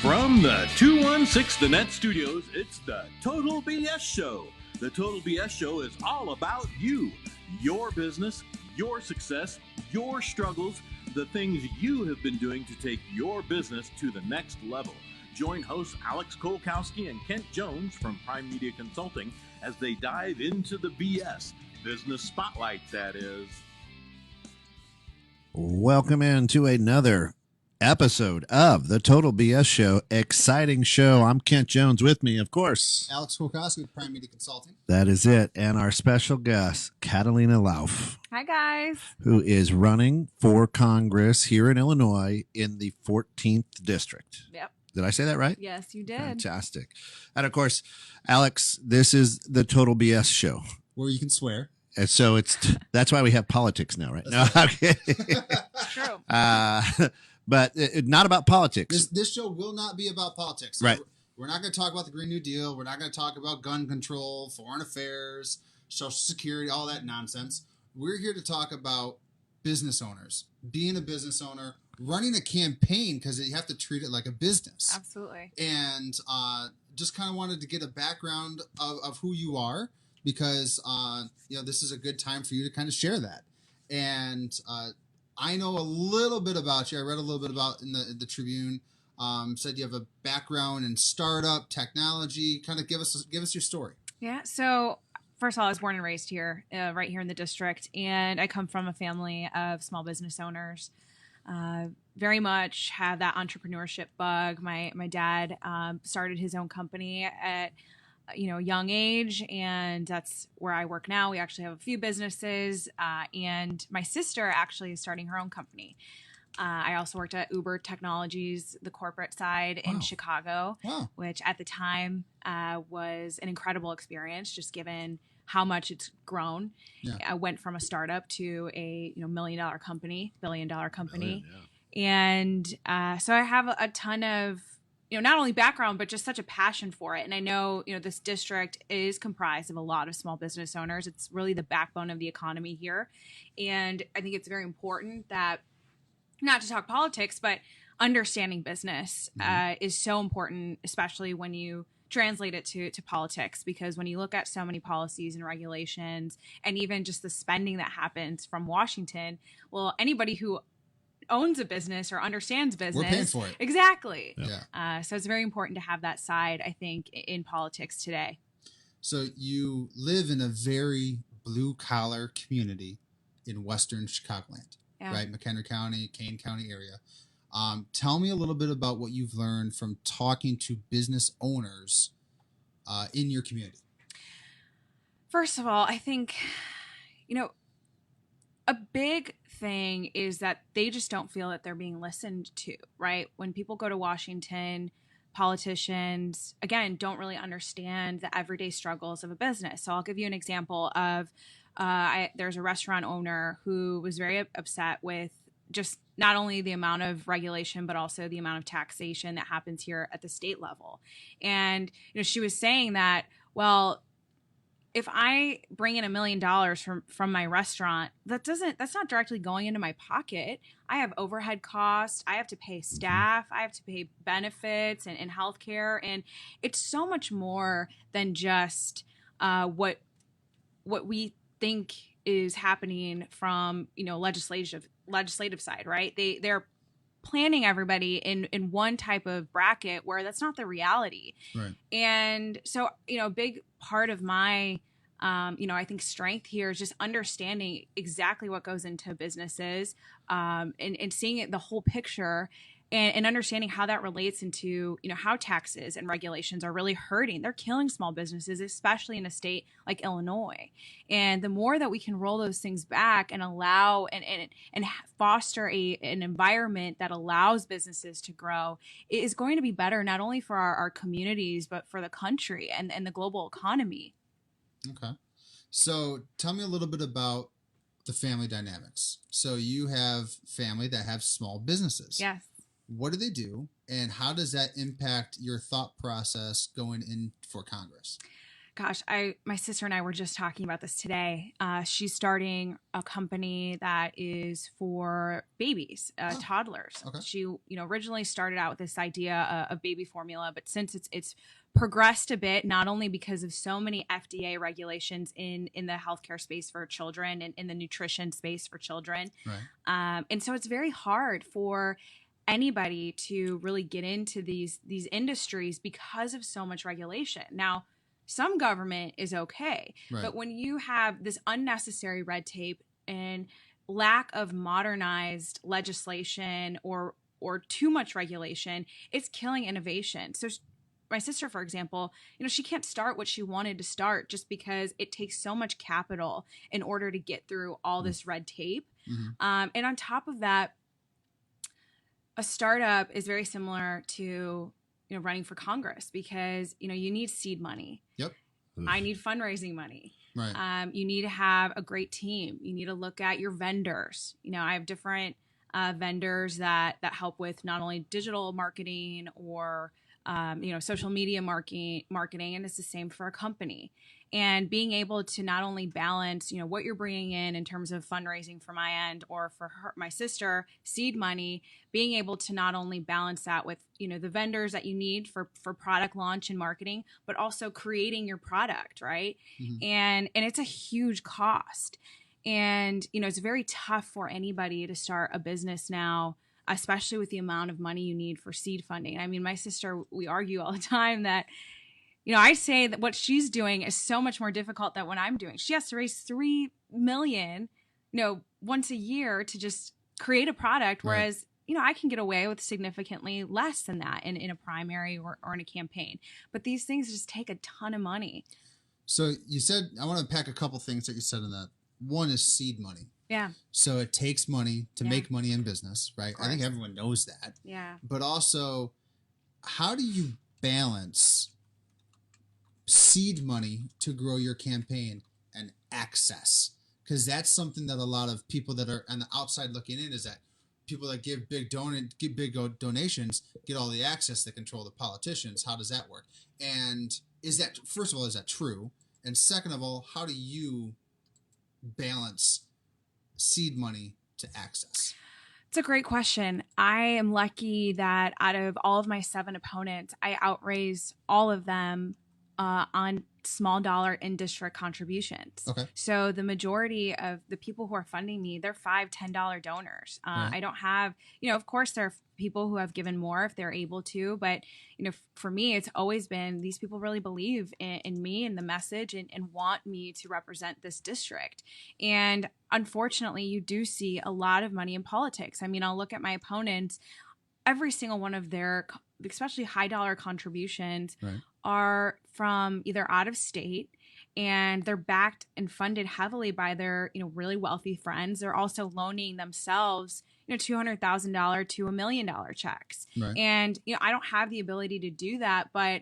From the 216 The Net Studios, it's the Total BS Show. The Total BS Show is all about you, your business, your success, your struggles, the things you have been doing to take your business to the next level. Join hosts Alex Kolkowski and Kent Jones from Prime Media Consulting as they dive into the BS. Business Spotlight, that is. Welcome into another episode of the Total BS Show. Exciting show. I'm Kent Jones. With me, of course, Alex Kolkowski with Prime Media Consulting. That is it. And our special guest, Catalina Lauf. Hi, guys. Who is running for Congress here in Illinois in the 14th District. Yep. Did I say that right? Yes, you did. Fantastic. And of course, Alex, this is the Total BS Show. Where you can swear. And so that's why we have politics now, right? No, okay. True. But not about politics. This show will not be about politics. Right. We're not going to talk about the Green New Deal. We're not going to talk about gun control, foreign affairs, Social Security, all that nonsense. We're here to talk about business owners, being a business owner, running a campaign, because you have to treat it like a business. Absolutely. And just kind of wanted to get a background of who you are, because this is a good time for you to kind of share that. And I know a little bit about you. I read a little bit about in the Tribune. Said you have a background in startup technology. Kind of give us your story. Yeah. So first of all, I was born and raised here, right here in the district, and I come from a family of small business owners. Very much have that entrepreneurship bug. My dad started his own company at a young age, and that's where I work now. We actually have a few businesses, and my sister actually is starting her own company. I also worked at Uber Technologies, the corporate side in Chicago, which at the time was an incredible experience, just given how much it's grown. Yeah. I went from a startup to a $1 million company, $1 billion company. And so I have a ton of not only background, but just such a passion for it. And I know, this district is comprised of a lot of small business owners. It's really the backbone of the economy here. And I think it's very important that, not to talk politics, but understanding business is so important, especially when you translate it to politics, because when you look at so many policies and regulations and even just the spending that happens from Washington, well, anybody who owns a business or understands business, we're paying for it. Exactly. Yeah. So it's very important to have that side, I think, in politics today. So you live in a very blue collar community in Western Chicagoland, right? McHenry County, Kane County area. Tell me a little bit about what you've learned from talking to business owners in your community. First of all, I think, a big thing is that they just don't feel that they're being listened to, right? When people go to Washington, politicians, again, don't really understand the everyday struggles of a business. So I'll give you an example of there's a restaurant owner who was very upset with just not only the amount of regulation, but also the amount of taxation that happens here at the state level. And, she was saying that, well, if I bring in $1 million from my restaurant, that's not directly going into my pocket. I have overhead costs. I have to pay staff. I have to pay benefits and healthcare. And it's so much more than just what we think is happening from, legislative side, right? They're planning everybody in one type of bracket where that's not the reality. Right. And so, a big part of my, I think strength here is just understanding exactly what goes into businesses, and seeing it, the whole picture, and understanding how that relates into, how taxes and regulations are really hurting. They're killing small businesses, especially in a state like Illinois. And the more that we can roll those things back and allow and foster an environment that allows businesses to grow, it is going to be better, not only for our communities, but for the country and the global economy. Okay. So tell me a little bit about the family dynamics. So you have family that have small businesses. Yes. What do they do, and how does that impact your thought process going in for Congress? Gosh, my sister and I were just talking about this today. She's starting a company that is for babies, toddlers. Okay. She, originally started out with this idea of baby formula, but since it's progressed a bit, not only because of so many FDA regulations in the healthcare space for children and in the nutrition space for children, right. And so it's very hard for anybody to really get into these industries because of so much regulation. Now, some government is okay, right. But when you have this unnecessary red tape and lack of modernized legislation or too much regulation, it's killing innovation. So my sister, for example, she can't start what she wanted to start just because it takes so much capital in order to get through all this red tape. Mm-hmm. And on top of that, a startup is very similar to, running for Congress, because, you need seed money. Yep. I need fundraising money. Right. You need to have a great team. You need to look at your vendors. I have different vendors that help with not only digital marketing or, social media marketing, and it's the same for a company. And being able to not only balance, what you're bringing in terms of fundraising for my end, or for my sister, seed money, being able to not only balance that with, the vendors that you need for product launch and marketing, but also creating your product, right? Mm-hmm. And it's a huge cost. And, it's very tough for anybody to start a business now, especially with the amount of money you need for seed funding. I mean, my sister, we argue all the time that, I say that what she's doing is so much more difficult than what I'm doing. She has to raise $3 million, once a year to just create a product. Whereas, I can get away with significantly less than that in a primary or in a campaign. But these things just take a ton of money. So you said, I want to unpack a couple things that you said in that. One is seed money. Yeah. So it takes money to make money in business, right? I think everyone knows that. Yeah. But also, how do you balance seed money to grow your campaign and access? Because that's something that a lot of people that are on the outside looking in, is that people that give big donations get all the access that control the politicians. How does that work? And is that, first of all, is that true? And second of all, how do you balance seed money to access? It's a great question. I am lucky that out of all of my 7 opponents, I outraised all of them on small dollar in district contributions. Okay. So the majority of the people who are funding me, they're $5-10 donors. Right. I don't have, of course there are people who have given more if they're able to, but for me, it's always been these people really believe in me and the message and want me to represent this district. And unfortunately, you do see a lot of money in politics. I mean, I'll look at my opponents, every single one of their, especially high dollar contributions, Right. are from either out of state, and they're backed and funded heavily by their really wealthy friends. They're also loaning themselves $200,000 to $1 million checks. Right. And I don't have the ability to do that, but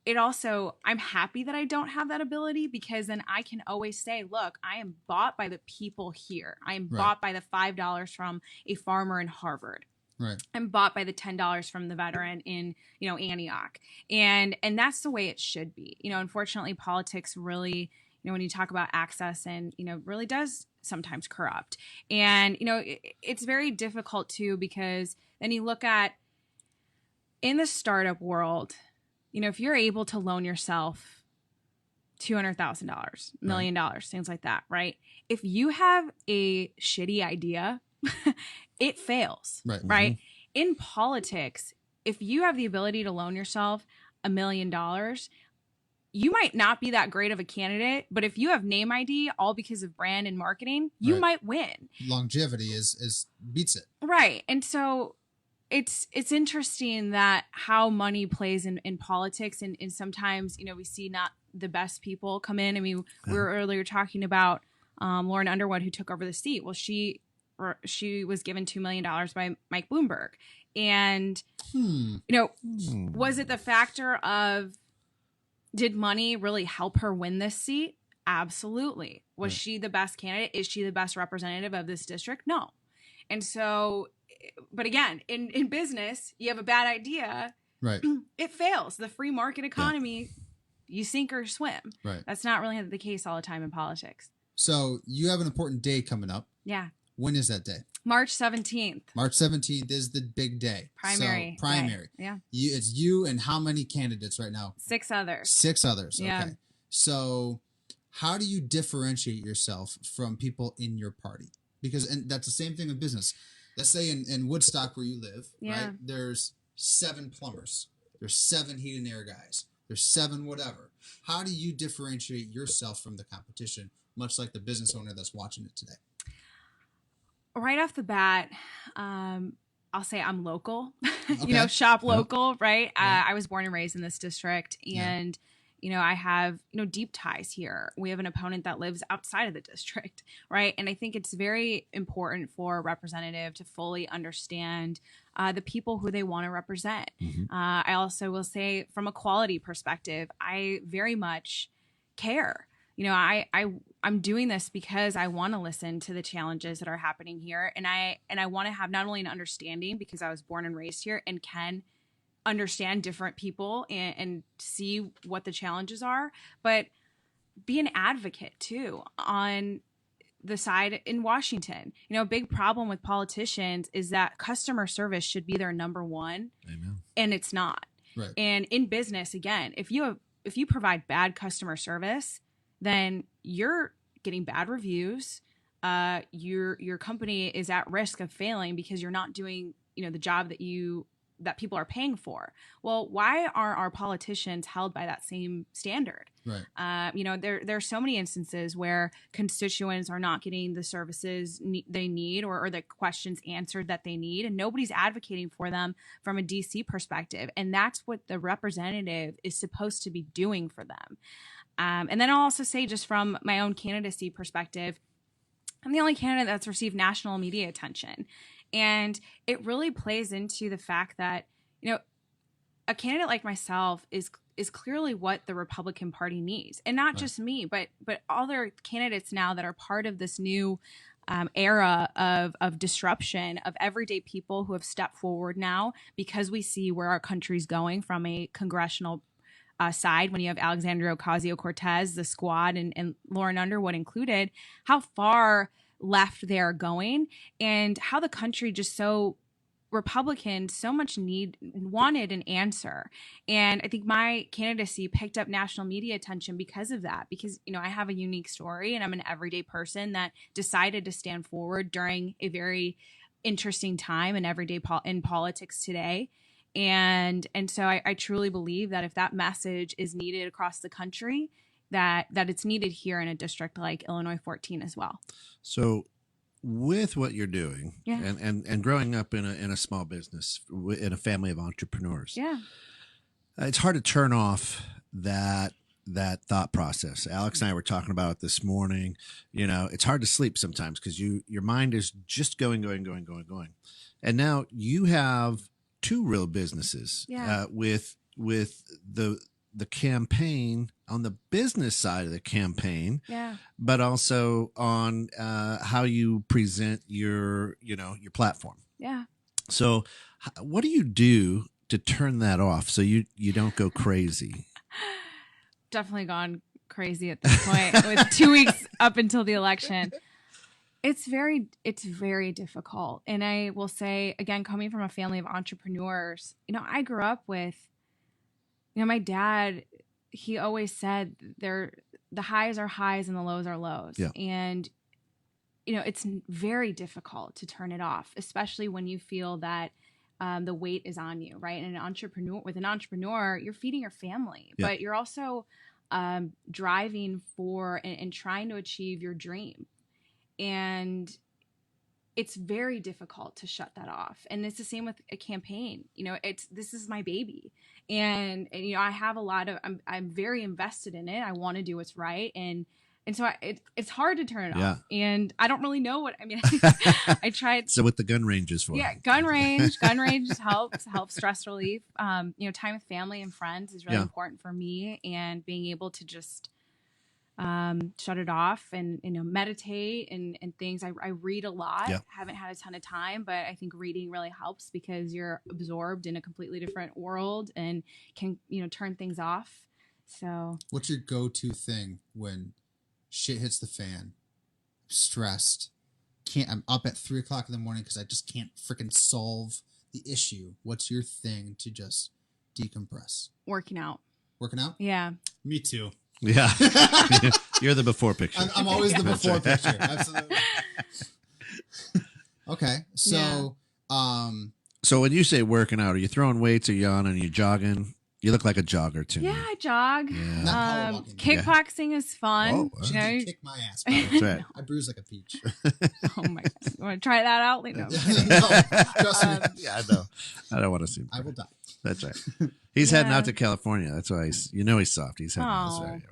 it also, I'm happy that I don't have that ability, because then I can always say, look, I am bought by the people here. I am Right. bought by the $5 from a farmer in Harvard. Right. I'm bought by the $10 from the veteran in, Antioch. And that's the way it should be. Unfortunately, politics really, when you talk about access and, really does sometimes corrupt. And, it's very difficult too, because then you look at in the startup world, if you're able to loan yourself $200,000, $1 million, things like that, right? If you have a shitty idea, it fails, Right. right? In politics, if you have the ability to loan yourself $1 million, you might not be that great of a candidate, but if you have name ID, all because of brand and marketing, you Right. might win. Longevity is beats it. Right. And so it's interesting that how money plays in politics, and sometimes, we see not the best people come in. I mean, we were earlier talking about Lauren Underwood, who took over the seat. Well, she was given $2 million by Mike Bloomberg. And, was it the factor of, did money really help her win this seat? Absolutely. Was she the best candidate? Is she the best representative of this district? No. And so, but again, in business, you have a bad idea. Right. It fails. The free market economy, you sink or swim. Right. That's not really the case all the time in politics. So you have an important day coming up. Yeah. When is that day? March 17th. March 17th is the big day. Primary. So, primary. Day. Yeah. It's you and how many candidates right now? 6 others. 6 others. Yeah. Okay. So how do you differentiate yourself from people in your party? Because, and that's the same thing in business. Let's say in Woodstock where you live, right? There's 7 plumbers. There's 7 heat and air guys. There's 7 whatever. How do you differentiate yourself from the competition, much like the business owner that's watching it today? Right off the bat, I'll say I'm local, Okay. shop local, right? I was born and raised in this district, and, I have, deep ties here. We have an opponent that lives outside of the district, right? And I think it's very important for a representative to fully understand the people who they want to represent. I also will say, from a quality perspective, I very much care. I'm doing this because I want to listen to the challenges that are happening here. And I want to have not only an understanding, because I was born and raised here and can understand different people and see what the challenges are, but be an advocate too on the side in Washington. A big problem with politicians is that customer service should be their number one. Amen. And it's not. Right. And in business, again, if you provide bad customer service, then you're getting bad reviews. Your company is at risk of failing because you're not doing, the job that people are paying for. Well, why are our politicians held by that same standard? Right. There are so many instances where constituents are not getting the services they need, or the questions answered that they need, and nobody's advocating for them from a DC perspective. And that's what the representative is supposed to be doing for them. And then I'll also say, just from my own candidacy perspective, I'm the only candidate that's received national media attention. And it really plays into the fact that, a candidate like myself is clearly what the Republican Party needs. And not just me, but other candidates now that are part of this new era of disruption of everyday people who have stepped forward now, because we see where our country's going from a congressional side, when you have Alexandria Ocasio-Cortez, the squad, and Lauren Underwood included, how far left there going, and how the country just so Republican so much wanted an answer. And I think my candidacy picked up national media attention because of that, because, you know, I have a unique story and I'm an everyday person that decided to stand forward during a very interesting time in in politics today. And so I truly believe that if that message is needed across the country, that it's needed here in a district like Illinois 14 as well. So with what you're doing, Yeah. and growing up in a small business, in a family of entrepreneurs, Yeah. It's hard to turn off that thought process. Alex and I were talking about it this morning. You know, it's hard to sleep sometimes because your mind is just going. And now you have two real businesses, Yeah. with the campaign on the business side of the campaign, Yeah. but also on how you present your platform. Yeah. So what do you do to turn that off so you don't go crazy? Definitely gone crazy at this point with 2 weeks up until the election. It's very difficult. And I will say, again, coming from a family of entrepreneurs, you know, I grew up with, you know, my dad, he always said the highs are highs and the lows are lows. Yeah. And, you know, it's very difficult to turn it off, especially when you feel that the weight is on you, right? And with an entrepreneur, you're feeding your family, Yeah. but you're also driving for and trying to achieve your dream. And it's very difficult to shut that off. And it's the same with a campaign. You know, this is my baby. And you know, I have I'm very invested in it. I want to do what's right. And so it's hard to turn it Yeah. off. And I don't really know what, I mean, I tried. So what the gun range is for? Yeah, gun range helps stress relief. You know, time with family and friends is really Yeah. important for me, and being able to just shut it off and, you know, meditate and things. I read a lot. Yeah. Haven't had a ton of time, but I think reading really helps because you're absorbed in a completely different world and can, you know, turn things off. So What's your go-to thing when shit hits the fan? Stressed. I'm up at 3:00 in the morning because I just can't freaking solve the issue. What's your thing to just decompress? working out. Working out? Yeah. Me too. Yeah. You're the before picture. I'm always the That's before right. picture. Absolutely. Okay. So, So when you say working out, are you throwing weights? Are you on? Are you jogging? You look like a jogger to me. Yeah, I jog. Yeah. Not power walking. Kickboxing is fun. Oh, You know, you kick my ass. Bro. That's right. I bruise like a peach. oh my god. You want to try that out? No. No, trust me. Yeah, I know. I don't want to see him. I will die. That's right. He's heading Yeah. out to California. That's why he's soft. He's heading out. Oh. Sorry, right.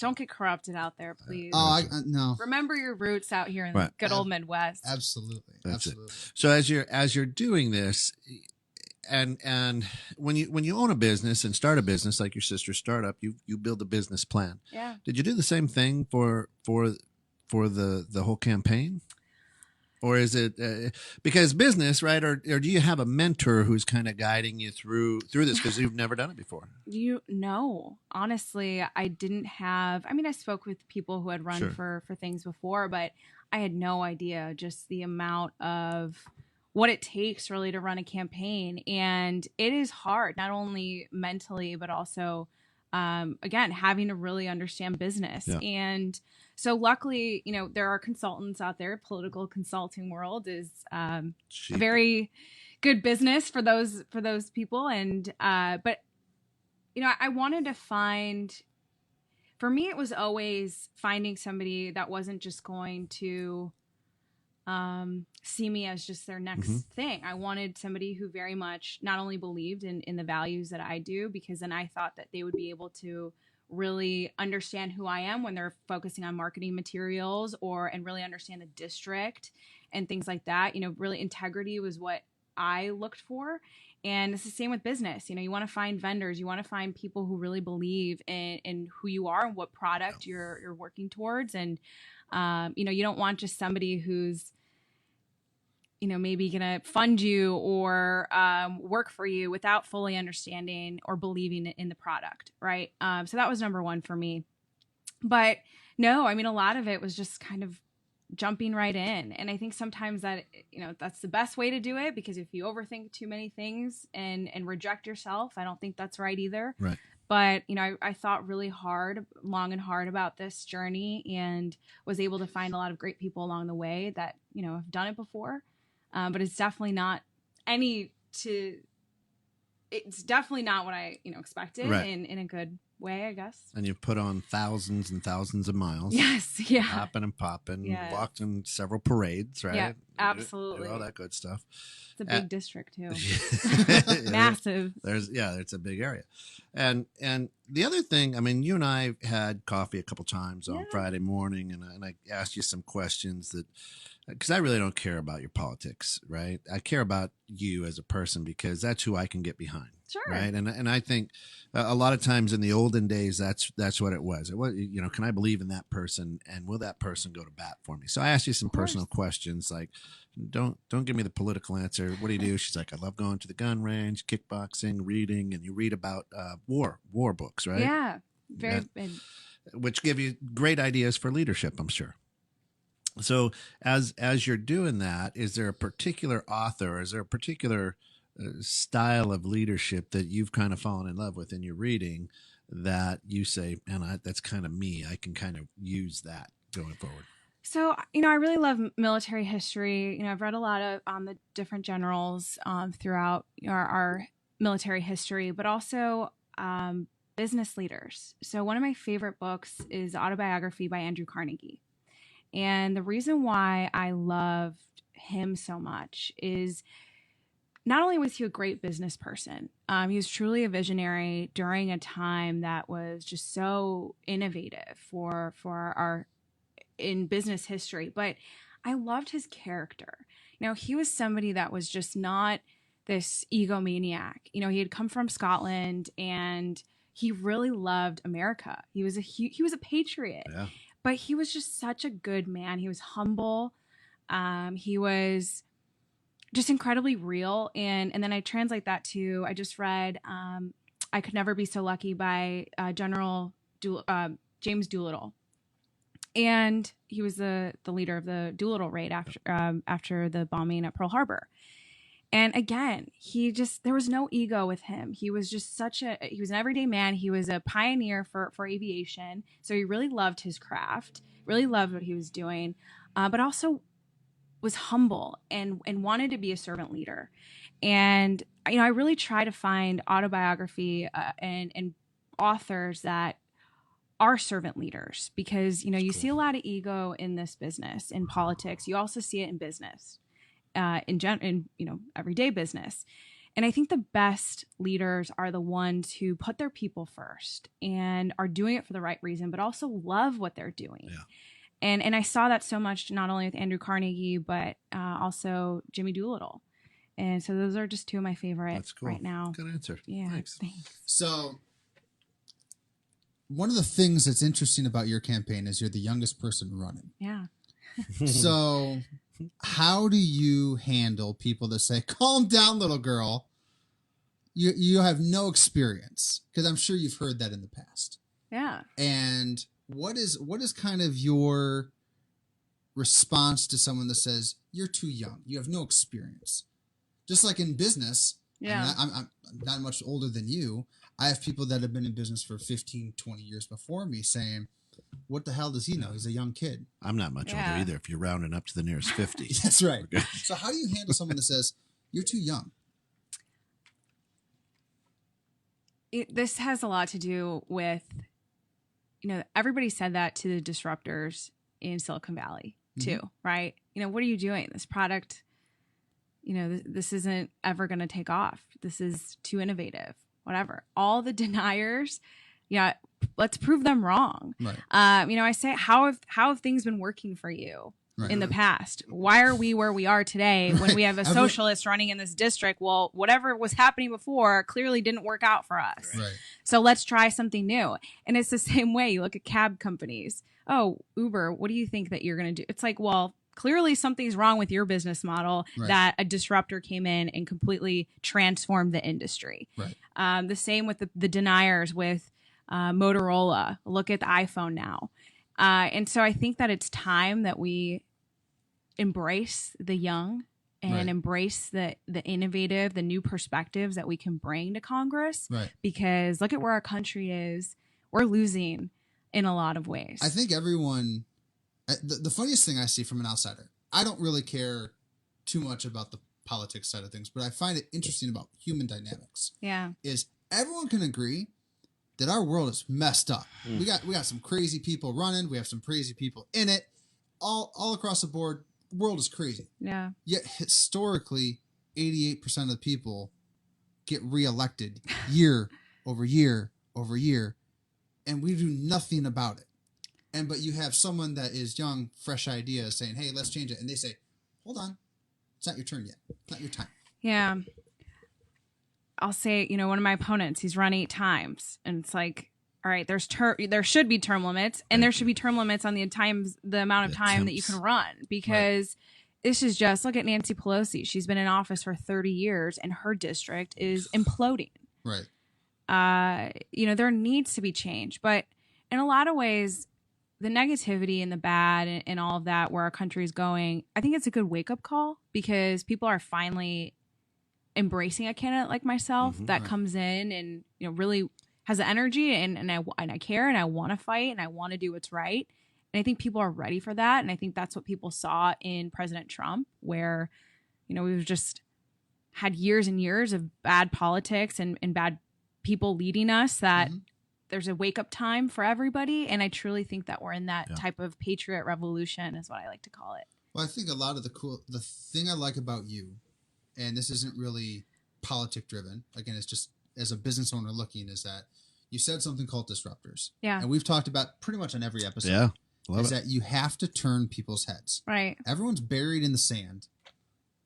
Don't get corrupted out there, please. Oh, no. Remember your roots out here in Right. the good old Midwest. Absolutely. That's it. Absolutely. So as you're doing this, and when you own a business and start a business like your sister's startup, you build a business plan. Yeah. Did you do the same thing for the whole campaign? Or is it because business, right? Or do you have a mentor who's kind of guiding you through this because you've never done it before? You know, honestly, I didn't have. I mean, I spoke with people who had run Sure. for things before, but I had no idea just the amount of what it takes really to run a campaign, and it is hard, not only mentally but also, again, having to really understand business. Yeah. And so, luckily, you know, there are consultants out there. Political consulting world is a very good business for those people, and but you know, I wanted to find, for me, it was always finding somebody that wasn't just going to see me as just their next thing. I wanted somebody who very much not only believed in the values that I do, because then I thought that they would be able to really understand who I am when they're focusing on marketing materials and really understand the district and things like that. You know, really integrity was what I looked for. And it's the same with business. You know, you want to find vendors, you want to find people who really believe in who you are and what product you're working towards. And, you know, you don't want just somebody who's, you know, maybe going to fund you or work for you without fully understanding or believing in the product. Right. So that was number one for me. But no, I mean, a lot of it was just kind of jumping right in. And I think sometimes that, that's the best way to do it, because if you overthink too many things and reject yourself, I don't think that's right either. Right. But, I thought really long and hard about this journey, and was able to find a lot of great people along the way that, have done it before. But it's definitely not it's definitely not what I, expected, Right. in a good way, I guess. And you've put on thousands and thousands of miles. Yes. Yeah. Hopping and popping. Yes. Walked in several parades, right? Yeah, You absolutely. do all that good stuff. It's a big district too. Yeah. Massive. It's a big area. And the other thing, I mean, you and I had coffee a couple times on Friday morning, and I asked you some questions that, because I really don't care about your politics, right? I care about you as a person, because that's who I can get behind. Sure. Right. And I think a lot of times in the olden days, that's what it was. It was, can I believe in that person, and will that person go to bat for me? So I asked you some personal questions, like, don't give me the political answer. What do you do? She's like, I love going to the gun range, kickboxing, reading, and you read about war books, right? Yeah. Which give you great ideas for leadership, I'm sure. So as you're doing that, is there a particular author, is there a particular style of leadership that you've kind of fallen in love with in your reading that you say, man, that's kind of me, I can kind of use that going forward? So, I really love military history. I've read a lot on the different generals throughout our military history, but also business leaders. So one of my favorite books is Autobiography by Andrew Carnegie. And the reason why I loved him so much is not only was he a great business person, he was truly a visionary during a time that was just so innovative for our in business history. But I loved his character. He was somebody that was just not this egomaniac. He had come from Scotland, and he really loved America. He was a patriot. Yeah. But he was just such a good man. He was humble. He was just incredibly real. And then I translate that to, I just read I Could Never Be So Lucky by General James Doolittle. And he was the leader of the Doolittle raid after the bombing at Pearl Harbor. And again, there was no ego with him. He was just he was an everyday man. He was a pioneer for aviation. So he really loved his craft, really loved what he was doing, but also was humble and wanted to be a servant leader. And, I really try to find autobiography and authors that are servant leaders, because, you see a lot of ego in this business, in politics. You also see it in business. In everyday business. And I think the best leaders are the ones who put their people first and are doing it for the right reason, but also love what they're doing. Yeah. And I saw that so much, not only with Andrew Carnegie, but also Jimmy Doolittle. And so those are just two of my favorites right now. Good answer. Yeah. Thanks. So one of the things that's interesting about your campaign is you're the youngest person running. Yeah. So how do you handle people that say, calm down, little girl? You have no experience, because I'm sure you've heard that in the past. Yeah. And what is kind of your response to someone that says, you're too young, you have no experience? Just like in business, yeah. I'm not much older than you. I have people that have been in business for 15, 20 years before me saying, what the hell does he know? He's a young kid. I'm not much older either, if you're rounding up to the nearest 50. That's right. So how do you handle someone that says, you're too young? This has a lot to do with, everybody said that to the disruptors in Silicon Valley too, right? What are you doing? This product, this isn't ever going to take off. This is too innovative, whatever. All the deniers, let's prove them wrong. Right. I say, how have things been working for you in the past? Why are we where we are today when we have a socialist running in this district? Well, whatever was happening before clearly didn't work out for us. Right. So let's try something new. And it's the same way. You look at cab companies. Oh, Uber, what do you think that you're going to do? It's like, well, clearly something's wrong with your business model that a disruptor came in and completely transformed the industry. Right. The same with the deniers with Motorola. Look at the iPhone now. And so I think that it's time that we embrace the young and Right. embrace the innovative, the new perspectives that we can bring to Congress. Right. Because look at where our country is. We're losing in a lot of ways. I think everyone, the funniest thing I see from an outsider, I don't really care too much about the politics side of things, but I find it interesting about human dynamics. Yeah. Is everyone can agree that our world is messed up. We got some crazy people running. We have some crazy people in it. All across the board, the world is crazy. Yeah. Yet historically, 88% of the people get reelected year over year over year, and we do nothing about it. But you have someone that is young, fresh ideas saying, "Hey, let's change it," and they say, "Hold on, it's not your turn yet. It's not your time." Yeah. I'll say, one of my opponents, he's run 8 times, and it's like, all right, there should be term limits, and there should be term limits on the amount of time that you can run, because this is just, look at Nancy Pelosi. She's been in office for 30 years, and her district is imploding. Right. There needs to be change, but in a lot of ways, the negativity and the bad and all of that, where our country is going, I think it's a good wake-up call, because people are finally embracing a candidate like myself that comes in and really has the energy and I care and I want to fight and I want to do what's right. And I think people are ready for that. And I think that's what people saw in President Trump, where we've just had years and years of bad politics and bad people leading us, that there's a wake up time for everybody. And I truly think that we're in that type of patriot revolution, is what I like to call it. Well, I think a lot of the thing I like about you, and this isn't really politic driven, again, it's just as a business owner looking, is that you said something called disruptors. Yeah. And we've talked about pretty much on every episode. Yeah. Love is it. that you have to turn people's heads. Right. Everyone's buried in the sand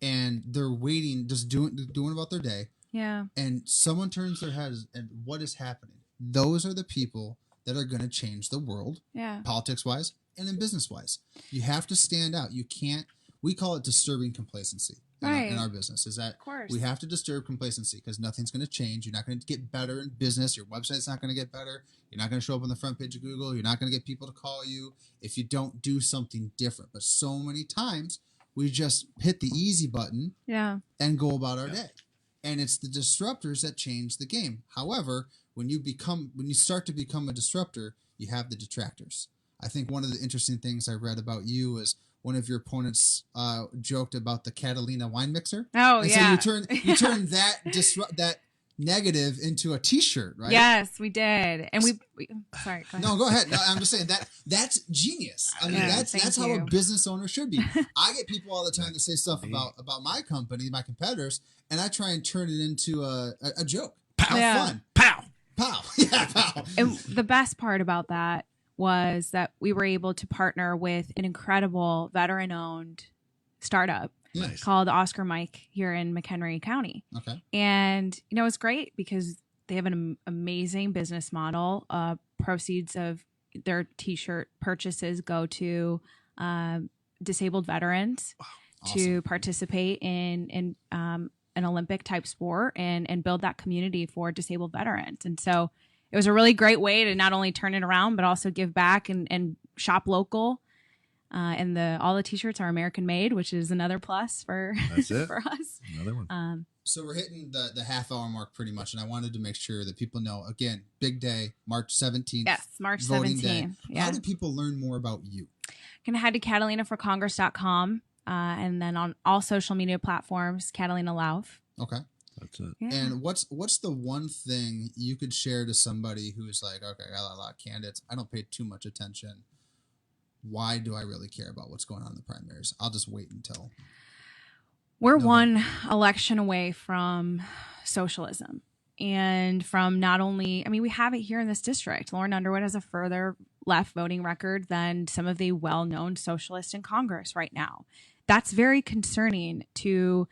and they're waiting, just doing about their day. Yeah. And someone turns their heads, and what is happening? Those are the people that are going to change the world. Yeah. Politics wise and in business wise. You have to stand out. You can't, we call it disturbing complacency in our business, is that we have to disturb complacency, because nothing's going to change. You're not going to get better in business. Your website's not going to get better. You're not going to show up on the front page of Google. You're not going to get people to call you if you don't do something different. But so many times we just hit the easy button and go about our day. And it's the disruptors that change the game. However, when you start to become a disruptor, you have the detractors. I think one of the interesting things I read about you is one of your opponents joked about the Catalina wine mixer. Oh, and yeah. So you turn that negative into a T-shirt, right? Yes, we did. And we sorry. Go ahead. No, go ahead. No, I'm just saying that's genius. I mean, that's how a business owner should be. I get people all the time that say stuff about my company, my competitors, and I try and turn it into a joke. Have fun. Pow. Pow. Yeah, pow. And the best part about that was that we were able to partner with an incredible veteran-owned startup Nice. called Oscar Mike here in McHenry County. Okay. And, it's great because they have an amazing business model. Proceeds of their T-shirt purchases go to disabled veterans to participate in an Olympic type sport and build that community for disabled veterans. And so it was a really great way to not only turn it around, but also give back and shop local. And all the T-shirts are American made, which is another plus for for us. Another one. So we're hitting the half hour mark pretty much, and I wanted to make sure that people know, again, big day, March 17th. Yes, March voting 17th. Day. Yeah. How do people learn more about you? You can head to CatalinaForCongress.com and then on all social media platforms, Catalina Lauf. Okay. That's it. Yeah. And what's the one thing you could share to somebody who's like, okay, I got a lot of candidates, I don't pay too much attention. Why do I really care about what's going on in the primaries? I'll just wait until. We're one election away from socialism and from not only, we have it here in this district. Lauren Underwood has a further left voting record than some of the well-known socialists in Congress right now. That's very concerning to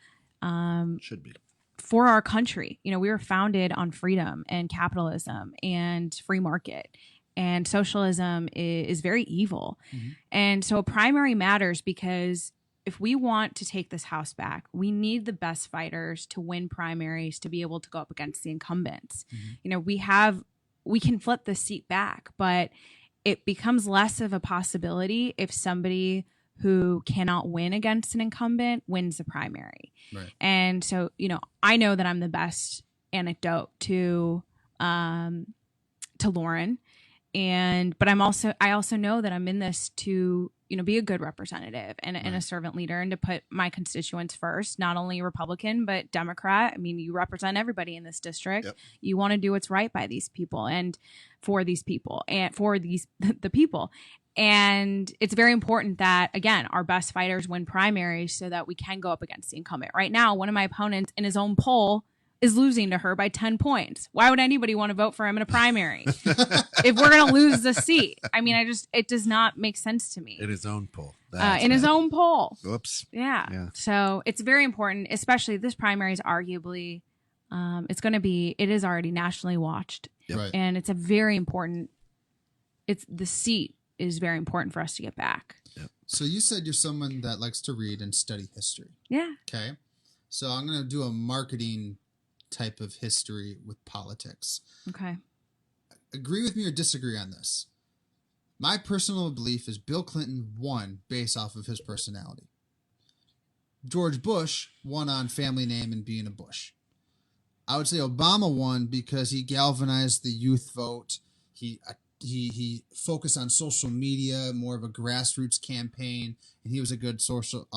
Should be. for our country. We were founded on freedom and capitalism and free market. And socialism is very evil. Mm-hmm. And so a primary matters because if we want to take this house back, we need the best fighters to win primaries to be able to go up against the incumbents. Mm-hmm. We can flip the seat back, but it becomes less of a possibility if somebody who cannot win against an incumbent wins the primary. Right. And so, I know that I'm the best anecdote to Lauren. But I also know that I'm in this to, be a good representative and a servant leader, and to put my constituents first, not only Republican, but Democrat. I mean, you represent everybody in this district. Yep. You want to do what's right by these people and for these people and for the people. And it's very important that, again, our best fighters win primaries so that we can go up against the incumbent. Right now, one of my opponents in his own poll is losing to her by 10 points. Why would anybody want to vote for him in a primary if we're going to lose the seat? I mean, it does not make sense to me. In his own poll. His own poll. Whoops. Yeah. So it's very important, especially this primary is arguably, it is already nationally watched. Yep. Right. And it's a very important, the seat is very important for us to get back. Yep. So you said you're someone that likes to read and study history. Yeah. Okay. So I'm going to do a marketing type of history with politics. Okay. Agree with me or disagree on this. My personal belief is Bill Clinton won based off of his personality. George Bush won on family name and being a Bush. I would say Obama won because he galvanized the youth vote. He focused on social media, more of a grassroots campaign, and he was a good social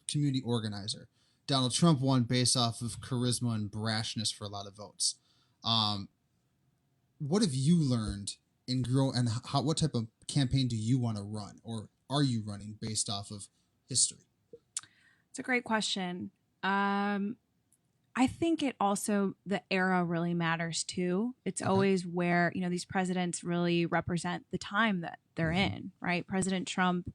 community organizer. Donald Trump won based off of charisma and brashness for a lot of votes. What have you learned and what type of campaign do you want to run, or are you running based off of history? It's a great question. I think the era really matters too. It's always where, these presidents really represent the time that they're in, right? President Trump,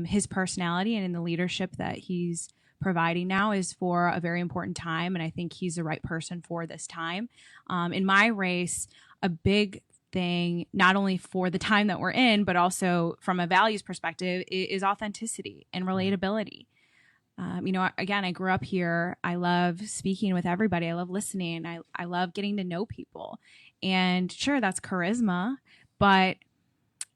his personality and in the leadership that he's providing now is for a very important time. And I think he's the right person for this time. In my race, a big thing, not only for the time that we're in, but also from a values perspective, is authenticity and relatability. Again, I grew up here. I love speaking with everybody. I love listening. I love getting to know people. And sure, that's charisma, but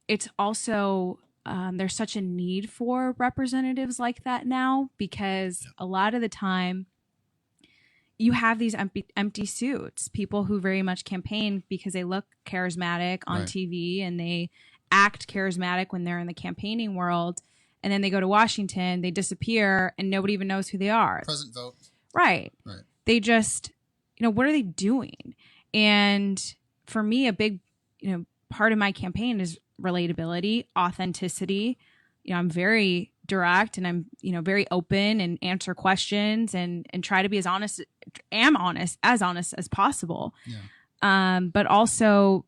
it's also, there's such a need for representatives like that now, because a lot of the time you have these empty suits, people who very much campaign because they look charismatic on TV and they act charismatic when they're in the campaigning world. And then they go to Washington, they disappear, and nobody even knows who they are. Present vote. Right. They just, what are they doing? And for me, a big, part of my campaign is relatability, authenticity. I'm very direct and I'm, very open and answer questions and try to be as honest as possible. Yeah. But also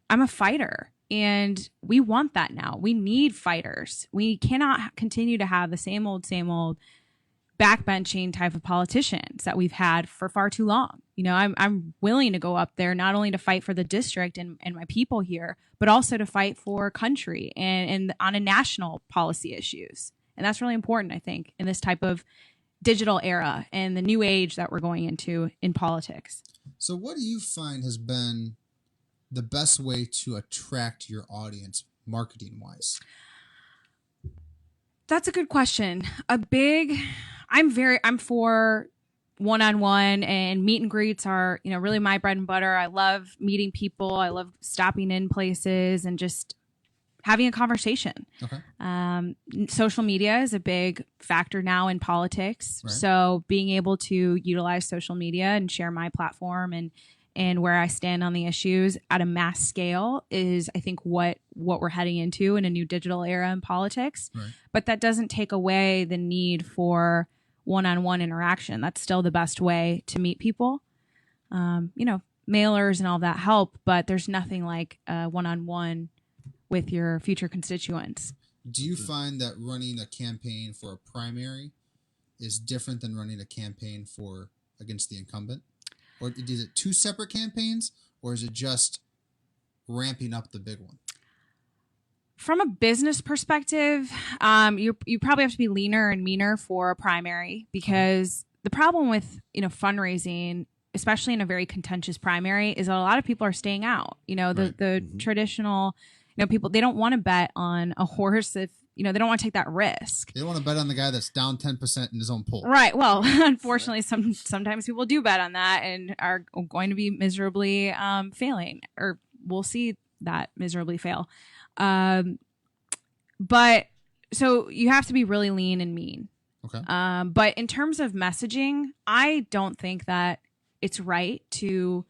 I'm a fighter. And we want that now. We need fighters. We cannot continue to have the same old backbenching type of politicians that we've had for far too long. I'm willing to go up there not only to fight for the district and my people here, but also to fight for country and on a national policy issues. And that's really important, I think, in this type of digital era and the new age that we're going into in politics. So what do you find has been the best way to attract your audience marketing wise? That's a good question. I'm for one-on-one, and meet and greets are, really my bread and butter. I love meeting people. I love stopping in places and just having a conversation. Okay. Social media is a big factor now in politics. Right. So being able to utilize social media and share my platform and where I stand on the issues at a mass scale is, I think, what we're heading into in a new digital era in politics. Right. But that doesn't take away the need for one-on-one interaction. That's still the best way to meet people. Mailers and all that help, but there's nothing like one-on-one with your future constituents. Do you find that running a campaign for a primary is different than running a campaign against the incumbent? Or is it two separate campaigns, or is it just ramping up the big one? From a business perspective, you probably have to be leaner and meaner for a primary, because the problem with fundraising, especially in a very contentious primary, is that a lot of people are staying out. The traditional people, they don't want to bet on a horse they don't want to take that risk. They don't want to bet on the guy that's down 10% in his own pool. Right. Well, unfortunately, sometimes people do bet on that and are going to be miserably failing, or we'll see that miserably fail. But so you have to be really lean and mean. Okay. But in terms of messaging, I don't think that it's right to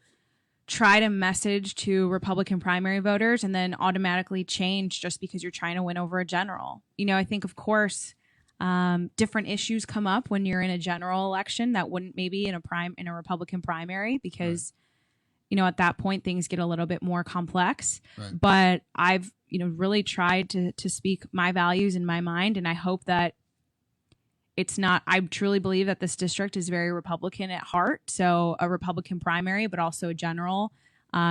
try to message to Republican primary voters and then automatically change just because you're trying to win over a general. I think, of course, different issues come up when you're in a general election that wouldn't maybe in a Republican primary, because at that point things get a little bit more complex. Right. But I've really tried to speak my values in my mind, and I hope that it's not. I truly believe that this district is very Republican at heart, so a Republican primary, but also a general.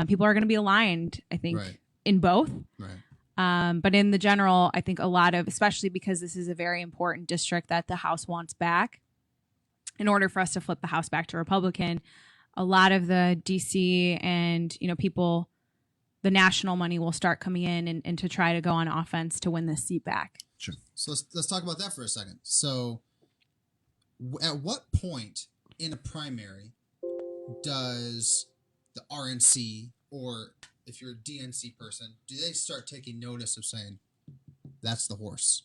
People are going to be aligned, I think, in both. Right. But in the general, I think a lot of, especially because this is a very important district that the House wants back, in order for us to flip the House back to Republican, a lot of the DC and people, the national money will start coming in and to try to go on offense to win this seat back. Sure. So let's talk about that for a second. So at what point in a primary does the RNC, or if you're a DNC person, do they start taking notice of saying, that's the horse,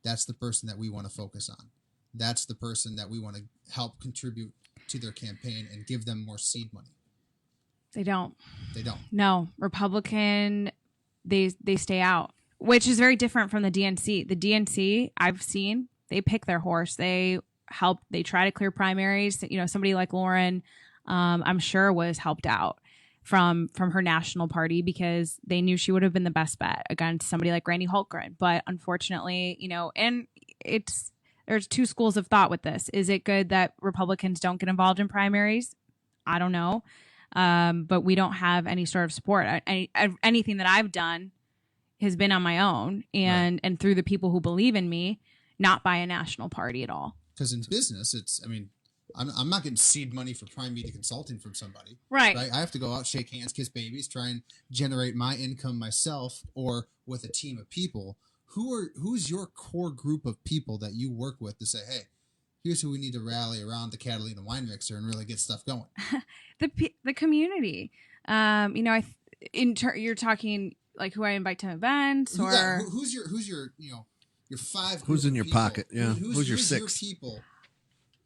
that's the person that we want to focus on, that's the person that we want to help contribute to their campaign and give them more seed money? They don't. No, Republican, they stay out, which is very different from the DNC. The DNC, I've seen, they pick their horse. They try to clear primaries. Somebody like Lauren, I'm sure was helped out from her national party because they knew she would have been the best bet against somebody like Randy Holtgren. But unfortunately, and there's two schools of thought with this. Is it good that Republicans don't get involved in primaries? I don't know. But we don't have any sort of support. Anything that I've done has been on my own and through the people who believe in me, not by a national party at all. Because in business, I'm not getting seed money for prime media consulting from somebody. Right. I have to go out, shake hands, kiss babies, try and generate my income myself or with a team of people. Who's your core group of people that you work with to say, hey, here's who we need to rally around the Catalina wine mixer and really get stuff going? The community. You're talking like who I invite to events, or who's your your five. Who's in your people? pocket? Yeah. Who's your six? Your people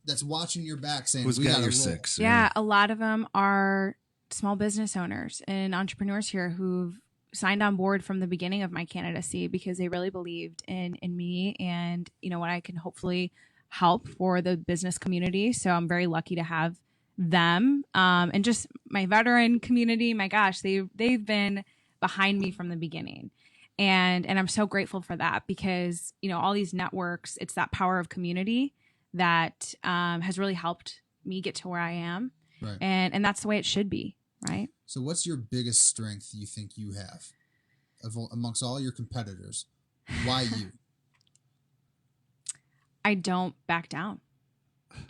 that's watching your back saying, who's we got your roll. six? Yeah, a lot of them are small business owners and entrepreneurs here who've signed on board from the beginning of my candidacy because they really believed in me and what I can hopefully help for the business community. So I'm very lucky to have them, and just my veteran community. My gosh, they've been behind me from the beginning. And I'm so grateful for that because, all these networks, it's that power of community that has really helped me get to where I am. Right. And that's the way it should be, right? So what's your biggest strength you think you have amongst all your competitors? Why you? I don't back down.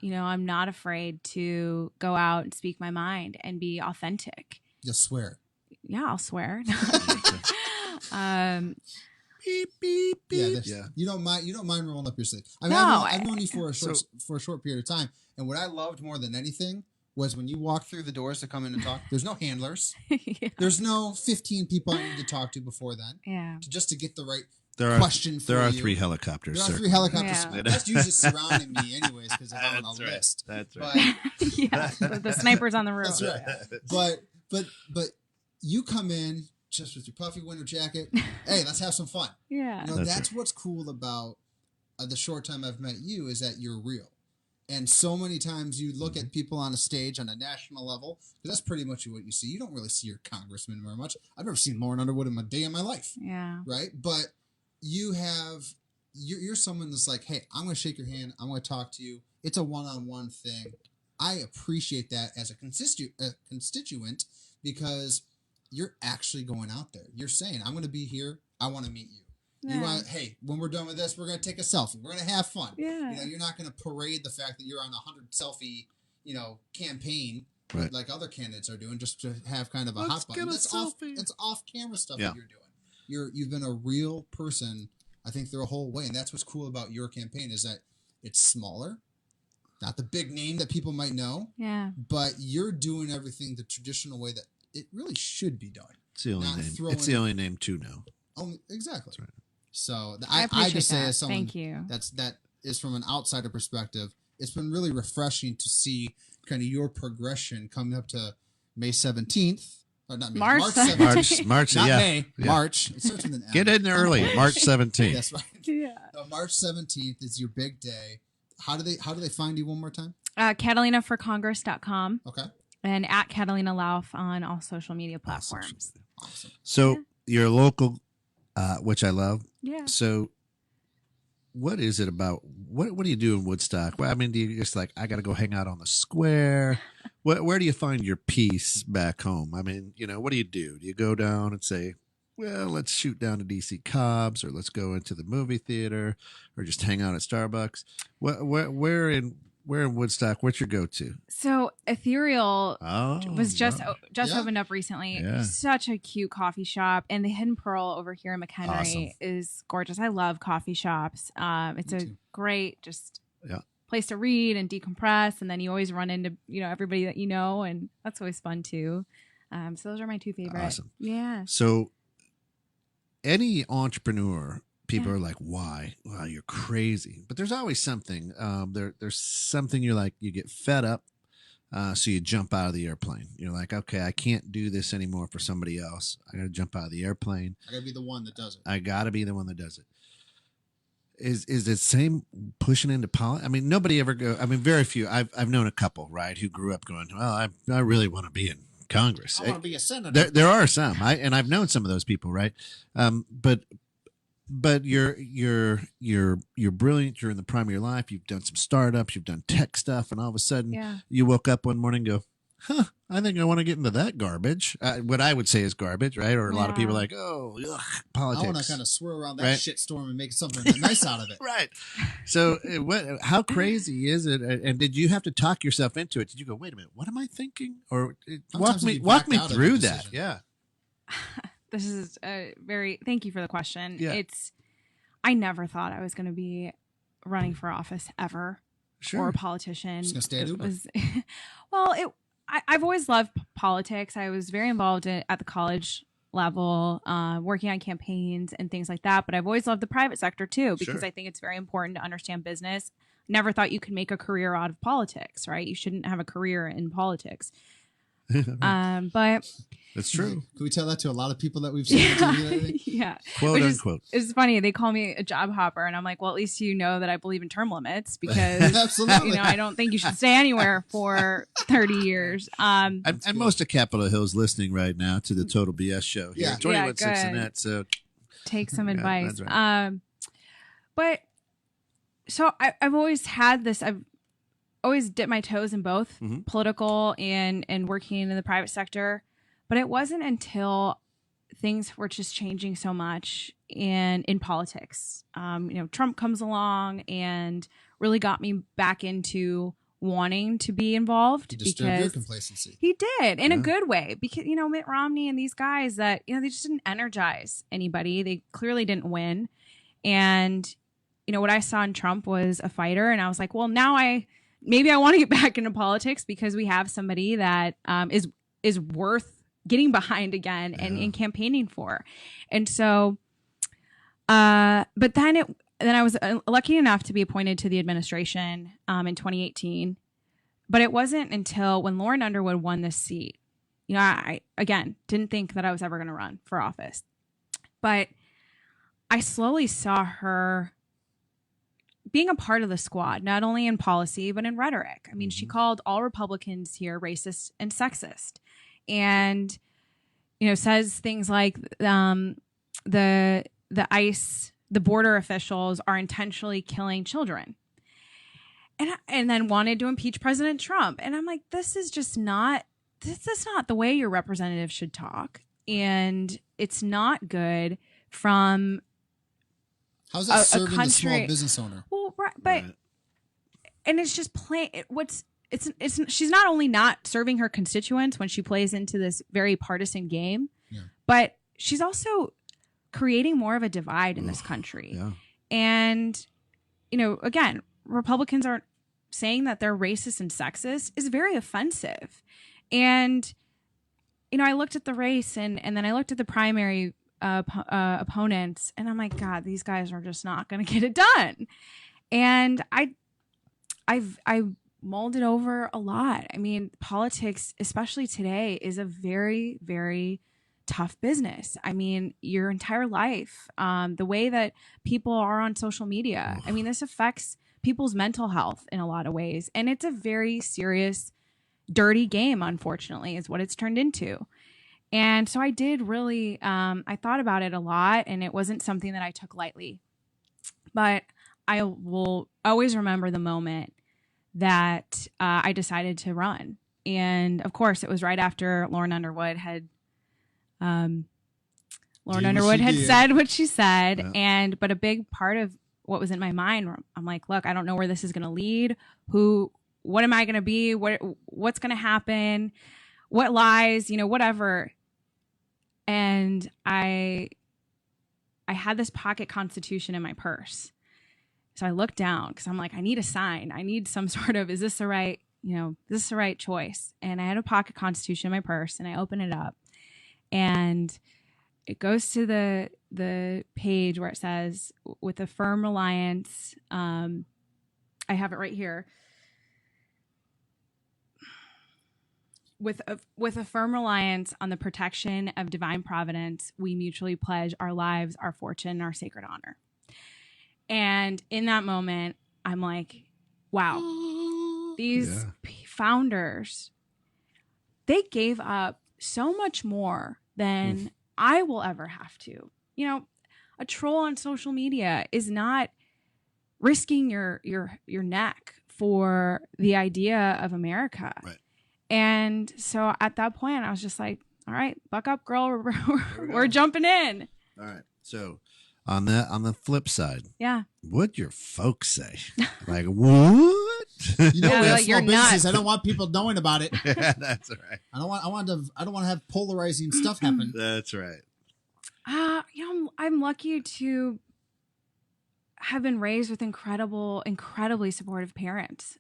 I'm not afraid to go out and speak my mind and be authentic. You'll swear. Yeah, I'll swear. Beep, beep, beep. Yeah. You don't mind rolling up your sleeve. I mean, No, I've known you for a short period of time, and what I loved more than anything was when you walked through the doors to come in and talk. There's no handlers. Yeah. There's no 15 people I need to talk to before then. Yeah. Just to get the right question for you. There are 3 helicopters. There are 3 helicopters. Yeah. That's usually surrounding me anyways because I'm on a list. That's right. But, Yeah. The sniper's on the roof. that's right. But you come in just with your puffy winter jacket. Hey, let's have some fun. Yeah. That's what's cool about the short time I've met you is that you're real. And so many times you look at people on a stage on a national level, because that's pretty much what you see. You don't really see your congressman very much. I've never seen Lauren Underwood in a day in my life. Yeah. Right? But you're someone that's like, hey, I'm going to shake your hand. I'm going to talk to you. It's a one-on-one thing. I appreciate that as a constituent because you're actually going out there. You're saying, I'm going to be here. I want to meet you. Yeah. Hey, when we're done with this, we're going to take a selfie. We're going to have fun. Yeah. You're not going to parade the fact that you're on a 100 selfie, campaign Right. like other candidates are doing just to have kind of a hot button. Get a selfie. It's off camera stuff that you're doing. You've been a real person. I think they're a whole way. And that's what's cool about your campaign is that it's smaller, not the big name that people might know. Yeah. But you're doing everything the traditional way that it really should be done. It's the only name. It's the only name to know. Exactly. That's right. So I just say that. as someone Thank you. that is from an outsider perspective, it's been really refreshing to see kind of your progression coming up to May 17th. Or not May, March 17th. March, Not yeah. May, Yeah. March. It starts with an M. Get in early, March 17th. That's right. Yeah. March 17th is your big day. How do they find you one more time? CatalinaForCongress.com. Okay. And at Catalina Lauf on all social media platforms. Awesome. So you're local, which I love. Yeah. So what is it about? What do you do in Woodstock? Well, I mean, do you just like, I got to go hang out on the square? Where do you find your peace back home? I mean, what do? Do you go down and say, well, let's shoot down to DC Cobb's, or let's go into the movie theater, or just hang out at Starbucks? Where in Woodstock? What's your go-to? So Ethereal was just Yeah. opened up recently. Yeah. Such a cute coffee shop, and the Hidden Pearl over here in McHenry Awesome. is gorgeous. I love coffee shops. It's Me a too. great just Yeah. place to read and decompress, and then you always run into everybody that you know, and that's always fun too. So those are my two favorite. Awesome. Yeah. So any entrepreneur, people Yeah. are like, why? Wow, you're crazy. But there's always something. There's something you're like, you get fed up. So you jump out of the airplane. You're like, okay, I can't do this anymore for somebody else. I got to jump out of the airplane. I gotta be the one that does it. I got to be the one that does it. Is it same pushing into politics? I mean, nobody ever go. I mean, very few. I've known a couple, right, who grew up going, well, I really want to be in Congress. I want to be a senator. There are some, and I've known some of those people, right? But you're brilliant. You're in the prime of your life. You've done some startups. You've done tech stuff, and all of a sudden, Yeah. you woke up one morning and go, I think I want to get into that garbage. What I would say is garbage, right? Or a lot of people are like, oh, ugh, politics. I want to kind of swirl around that Right? shitstorm and make something nice out of it. Right. So how crazy is it? And did you have to talk yourself into it? Did you go, wait a minute, what am I thinking? Or Sometimes you walk back me out of through your that. decision. Yeah. This is thank you for the question. Yeah. I never thought I was going to be running for office ever, Sure. or a politician. Just gonna stay at It Uber. was, well, I've always loved politics. I was very involved at the college level, working on campaigns and things like that. But I've always loved the private sector too, because Sure. I think it's very important to understand business. Never thought you could make a career out of politics, right? You shouldn't have a career in politics. But That's true. Can we tell that to a lot of people that we've seen on TV lately? yeah. Quote Which is- unquote. It's funny. They call me a job hopper, and I'm like, well, at least you know that I believe in term limits, because Absolutely. I don't think you should stay anywhere for 30 years. And cool. most of Capitol Hill's listening right now to the Total BS show here. Yeah. 21 6 good. and that. So Take some Yeah, advice. that's right. But so I've always had this. I've always dipped my toes in both Mhm. political and working in the private sector. But it wasn't until things were just changing so much in politics. Trump comes along and really got me back into wanting to be involved, You disturbed your because complacency. he did, in a Yeah. good way, because Mitt Romney and these guys that they just didn't energize anybody. They clearly didn't win, and what I saw in Trump was a fighter, and I was like, well, now maybe I want to get back into politics, because we have somebody that is worth getting behind again and campaigning for. And so, but then I was lucky enough to be appointed to the administration in 2018. But it wasn't until when Lauren Underwood won this seat, I again didn't think that I was ever going to run for office. But I slowly saw her being a part of the squad, not only in policy, but in rhetoric. I mean, she called all Republicans here racist and sexist, and says things like the ICE, the border officials are intentionally killing children, and then wanted to impeach President Trump. And I'm like, this is not the way your representative should talk, and it's not good from How's that a serving the small country- business owner? well, right, but Right. and it's just plain. It's she's not only not serving her constituents when she plays into this very partisan game, Yeah. but she's also creating more of a divide in this country. Yeah. And, again, Republicans aren't saying that they're racist and sexist is very offensive. And, I looked at the race and then I looked at the primary opponents, and I'm like, God, these guys are just not going to get it done. And I mulled it over a lot. I mean, politics, especially today, is a very, very tough business. I mean, your entire life, the way that people are on social media, I mean, this affects people's mental health in a lot of ways. And it's a very serious, dirty game, unfortunately, is what it's turned into. And so I did really, I thought about it a lot, and it wasn't something that I took lightly. But I will always remember the moment that I decided to run. And of course, it was right after Lauren Underwood had said what she said. Yeah. But a big part of what was in my mind, I'm like, look, I don't know where this is going to lead. What am I going to be? What's going to happen? What lies, whatever. And I had this pocket constitution in my purse. So I looked down because I'm like, I need a sign. I need some sort of, is this the right, is this the right choice? And I had a pocket constitution in my purse, and I open it up, and it goes to the page where it says, with a firm reliance, I have it right here. With a firm reliance on the protection of divine providence, we mutually pledge our lives, our fortune, and our sacred honor. And in that moment, I'm like, wow, these founders, they gave up so much more than I will ever have to. A troll on social media is not risking your neck for the idea of America. Right. And so at that point, I was just like, all right, buck up, girl. We're jumping in. All right. So on the flip side, what'd your folks say? Like, what? We have you're small businesses. nuts. I don't want people knowing about it. Yeah, that's right. I don't want to have polarizing stuff happen. That's right. I'm lucky to have been raised with incredibly supportive parents.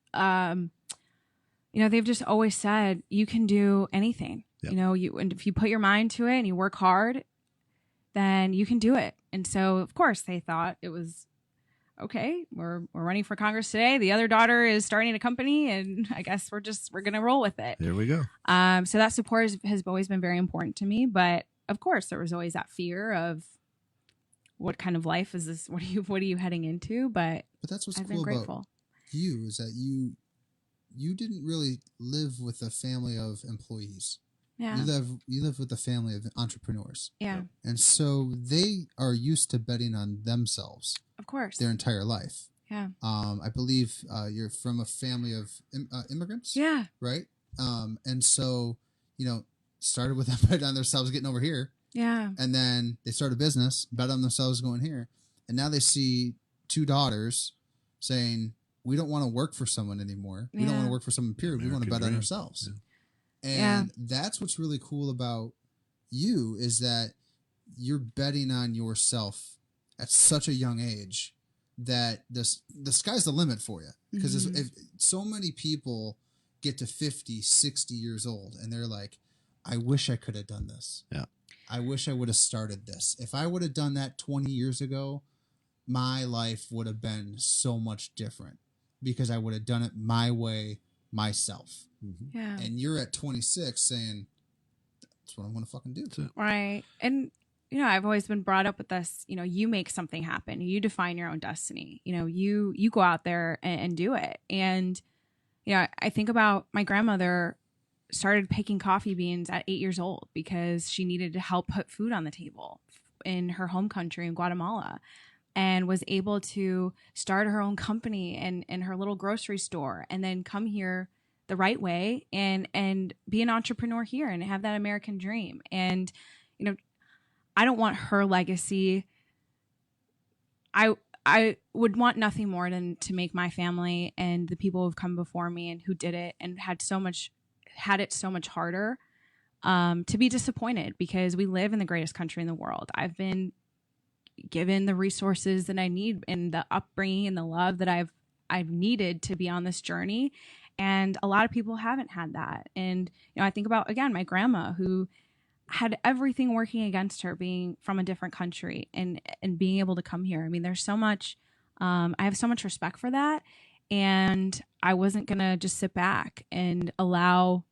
They've just always said you can do anything. Yep. And if you put your mind to it and you work hard, then you can do it. And so, of course, they thought it was okay. We're running for Congress today. The other daughter is starting a company, and I guess we're gonna roll with it. There we go. So that support has always been very important to me. But of course, there was always that fear of what kind of life is this? What are you heading into? But that's what's I've cool been grateful. about you is that you didn't really live with a family of employees. Yeah. You live with a family of entrepreneurs. Yeah. And so they are used to betting on themselves. Of course. Their entire life. Yeah. I believe you're from a family of immigrants. Yeah. Right. And so, started with them betting on themselves getting over here. Yeah. And then they start a business, bet on themselves going here. And now they see two daughters saying, we don't want to work for someone anymore. We don't want to work for someone, period. We want to bet on ourselves. Yeah. And that's what's really cool about you is that you're betting on yourself at such a young age that the sky's the limit for you. Because if so many people get to 50, 60 years old and they're like, I wish I could have done this. Yeah. I wish I would have started this. If I would have done that 20 years ago, my life would have been so much different because I would have done it my way, myself. Mm-hmm. Yeah. And you're at 26 saying, that's what I'm going to fucking do. Right. And, I've always been brought up with this, you make something happen. You define your own destiny. You go out there and do it. And, I think about my grandmother started picking coffee beans at 8 years old because she needed to help put food on the table in her home country in Guatemala, and was able to start her own company and her little grocery store, and then come here the right way and be an entrepreneur here and have that American dream. And, I don't want her legacy. I would want nothing more than to make my family and the people who've come before me and who did it and had it so much harder to be disappointed, because we live in the greatest country in the world. I've been given the resources that I need and the upbringing and the love that I've needed to be on this journey. And a lot of people haven't had that. And, I think about, again, my grandma who had everything working against her being from a different country and being able to come here. I mean, there's so much, I have so much respect for that. And I wasn't going to just sit back and allow,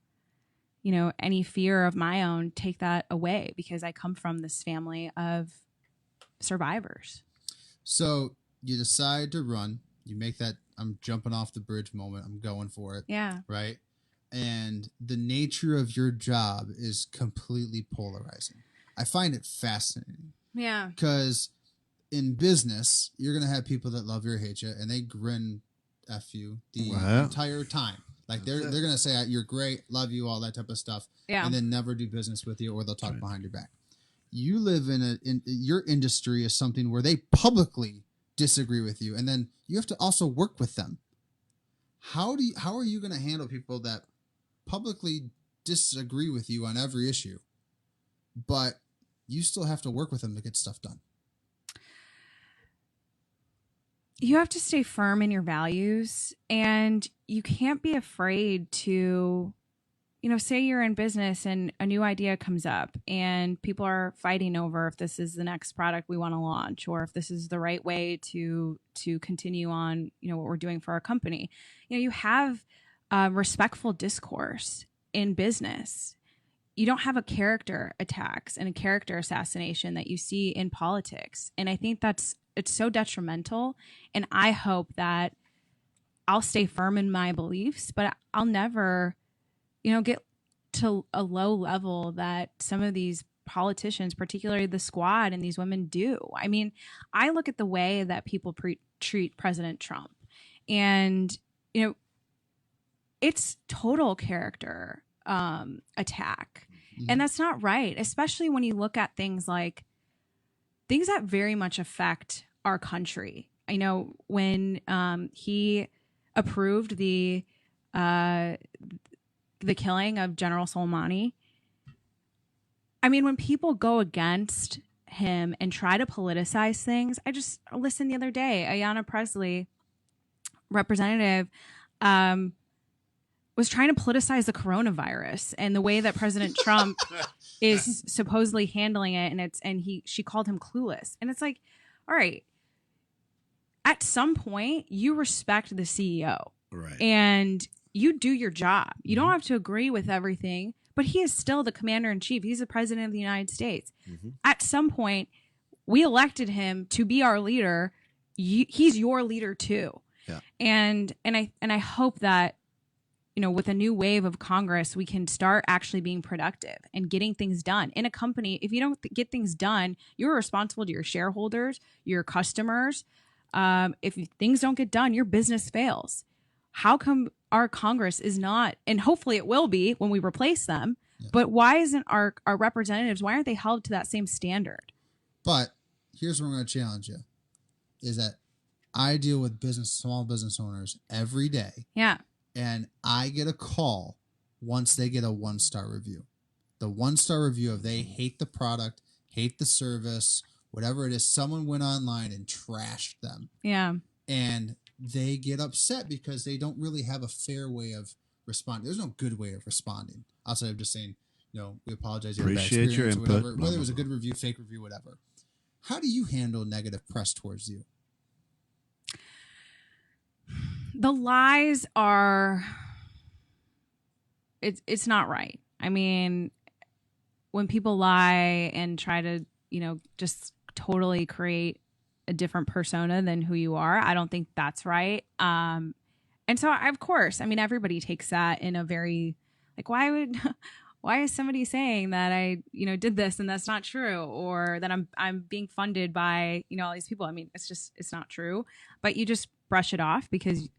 any fear of my own take that away, because I come from this family of survivors. So you decide to run, you make that I'm jumping off the bridge moment. I'm going for it. Yeah. Right. And the nature of your job is completely polarizing. I find it fascinating. Yeah. Because in business, you're going to have people that love you or hate you, and they grin F you the entire time. Like they're going to say, you're great, love you, all that type of stuff. Yeah. And then never do business with you, or they'll talk behind your back. You live in your industry is something where they publicly disagree with you, and then you have to also work with them. How are you going to handle people that publicly disagree with you on every issue, but you still have to work with them to get stuff done? You have to stay firm in your values, and you can't be afraid to, say you're in business and a new idea comes up and people are fighting over if this is the next product we want to launch, or if this is the right way to continue on, what we're doing for our company. You have respectful discourse in business. You don't have a character attacks and a character assassination that you see in politics. And I think it's so detrimental. And I hope that I'll stay firm in my beliefs, but I'll never, get to a low level that some of these politicians, particularly the squad and these women, do. I mean, I look at the way that people treat President Trump, and, it's total character attack. Mm-hmm. And that's not right, especially when you look at things like things that very much affect our country. I know when he approved the killing of General Soleimani. I mean, when people go against him and try to politicize things, I just listened the other day, Ayanna Pressley, representative, was trying to politicize the coronavirus and the way that President Trump is supposedly handling it. And she called him clueless. And it's like, all right, at some point you respect the CEO. Right. And you do your job. You don't have to agree with everything, but he is still the commander in chief. He's the president of the United States. Mm-hmm. At some point, we elected him to be our leader. He's your leader too. Yeah. And I hope that, with a new wave of Congress, we can start actually being productive and getting things done in a company. If you don't get things done, you're responsible to your shareholders, your customers. If things don't get done, your business fails. How come our Congress is not, and hopefully it will be when we replace them, but why isn't our representatives, why aren't they held to that same standard? But here's where I'm going to challenge you, is that I deal with small business owners every day. Yeah. And I get a call once they get a 1-star review. The 1-star review of they hate the product, hate the service, whatever it is, someone went online and trashed them. Yeah. And they get upset because they don't really have a fair way of responding. There's no good way of responding outside of just saying, we apologize. Appreciate your input. Whatever, whether it was a good review, fake review, whatever. How do you handle negative press towards you? The lies are, it's not right. I mean, when people lie and try to, just totally create a different persona than who you are, I don't think that's right. And so of course, I mean, everybody takes that in a very, like, why is somebody saying that I, did this and that's not true, or that I'm being funded by, all these people? I mean, it's not true, but you just brush it off because,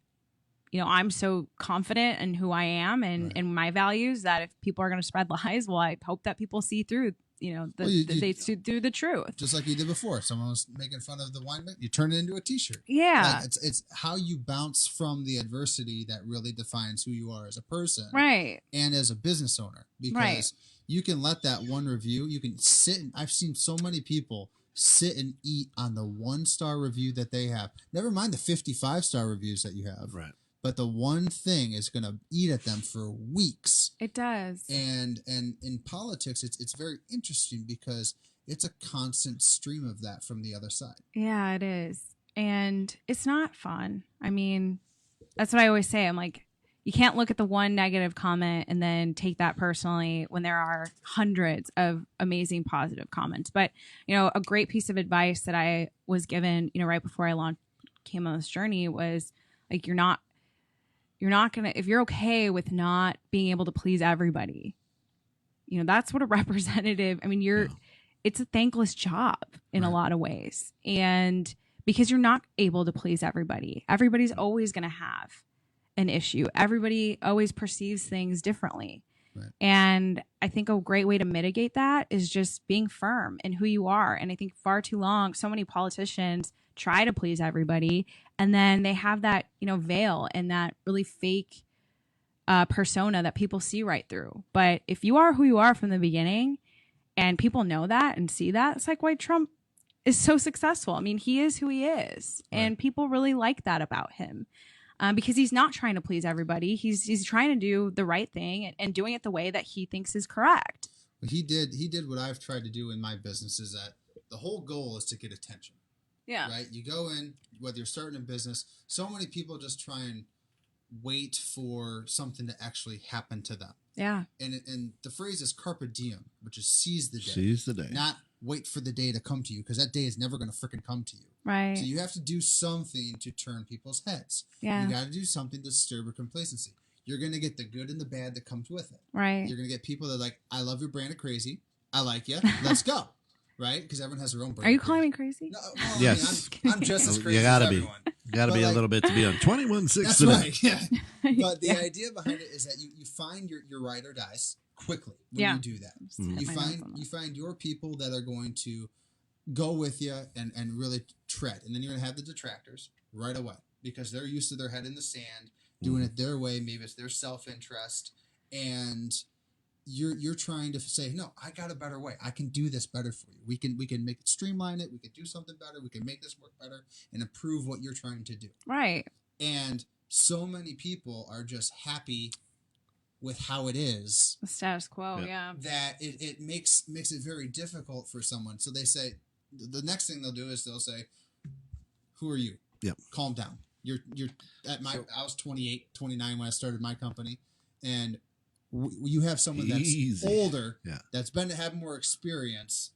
I'm so confident in who I am and my values that if people are going to spread lies, well, I hope that people see through, they see through the truth. Just like you did before. Someone was making fun of the wine, you turn it into a t-shirt. Yeah. Like it's how you bounce from the adversity that really defines who you are as a person. Right. And as a business owner. Because you can let that one review, you can sit, and I've seen so many people sit and eat on the 1-star review that they have. Never mind the 55-star reviews that you have. Right. But the one thing is going to eat at them for weeks. It does. And in politics, it's very interesting because it's a constant stream of that from the other side. Yeah, it is. And it's not fun. I mean, that's what I always say. I'm like, you can't look at the one negative comment and then take that personally when there are hundreds of amazing positive comments. But, a great piece of advice that I was given, right before I came on this journey was like, you're not going to, if you're okay with not being able to please everybody, that's what a representative, I mean, it's a thankless job in a lot of ways. And because you're not able to please everybody, everybody's always going to have an issue. Everybody always perceives things differently. Right. And I think a great way to mitigate that is just being firm in who you are. And I think far too long, so many politicians try to please everybody, and then they have that, veil and that really fake persona that people see right through. But if you are who you are from the beginning and people know that and see that, it's like why Trump is so successful. I mean, he is who he is, and people really like that about him. Because he's not trying to please everybody. He's trying to do the right thing and doing it the way that he thinks is correct. Well, he did what I've tried to do in my business, is that the whole goal is to get attention. Yeah. Right? You go in, whether you're starting a business, so many people just try and wait for something to actually happen to them. Yeah. And the phrase is carpe diem, which is seize the day. Seize the day. Not wait for the day to come to you, because that day is never going to freaking come to you. Right. So you have to do something to turn people's heads. Yeah. You got to do something to stir with complacency. You're going to get the good and the bad that comes with it. Right. You're going to get people that are like, I love your brand of crazy. I like you. Let's go. Right? Because everyone has their own brand. Are you calling me crazy? No, well, Yes. I mean, I'm just as crazy You gotta as be. everyone. You got to be a little bit to be on 21-6 That's today. right. Yeah. But the Yeah. idea behind it is that you find your ride or dies quickly when you do that. Just hit my nose on You that. find your people that are going to go with you and really tread. And then you're going to have the detractors right away, because they're used to their head in the sand, doing it their way. Maybe it's their self-interest. And you're trying to say, no, I got a better way. I can do this better for you. We can make it, streamline it. We can do something better. We can make this work better and improve what you're trying to do. Right. And so many people are just happy with how it is, The status quo. Yeah. that it makes it very difficult for someone. So they say, the next thing they'll do is they'll say, who are you? Yep. Calm down. You're at I was 28, 29 when I started my company, and you have someone that's Easy. older, Yeah. that's had more experience.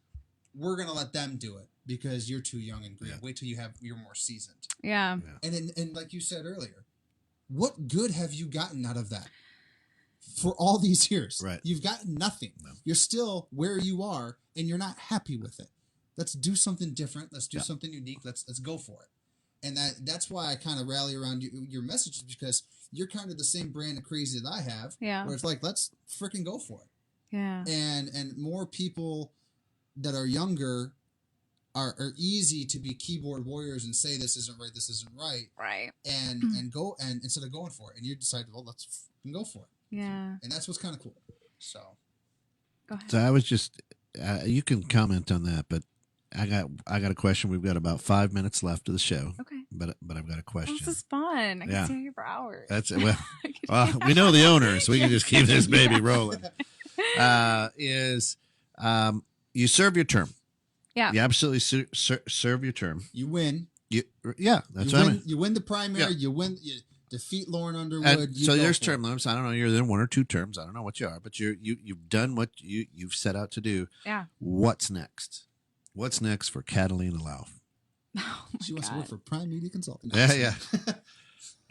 We're gonna let them do it because you're too young and green. Yeah. Wait till you're more seasoned. Yeah. And like you said earlier, what good have you gotten out of that for all these years? Right. You've gotten nothing. No. You're still where you are, and you're not happy with it. Let's do something different. Let's do Yeah. something unique. Let's go for it. And that's why I kind of rally around your messages, because you're kind of the same brand of crazy that I have. Yeah. Where it's like, let's freaking go for it. Yeah. And more people that are younger are easy to be keyboard warriors and say this isn't right, Right. and go, and instead of going for it, and you decide, well, let's go for it. Yeah. And that's what's kind of cool. So Go ahead. So I was just, you can comment on that, but I got a question. We've got about 5 minutes left of the show, Okay. but I've got a Oh, question. this is fun. I can Yeah. stay here for hours. That's it. Well, we know the owner, so we can just keep this baby rolling. You serve your term. Yeah. You absolutely serve your term. you win. Yeah, that's what I mean. You win the primary. Yeah. You defeat Lauren Underwood. And you so go there's for term it. limits. I don't know. You're in 1 or 2 terms. I don't know what you are, but you've done what you've set out to do. Yeah. What's next? What's next for Catalina Lauf? Oh my She wants to God. work for Prime Media Consulting. Yeah.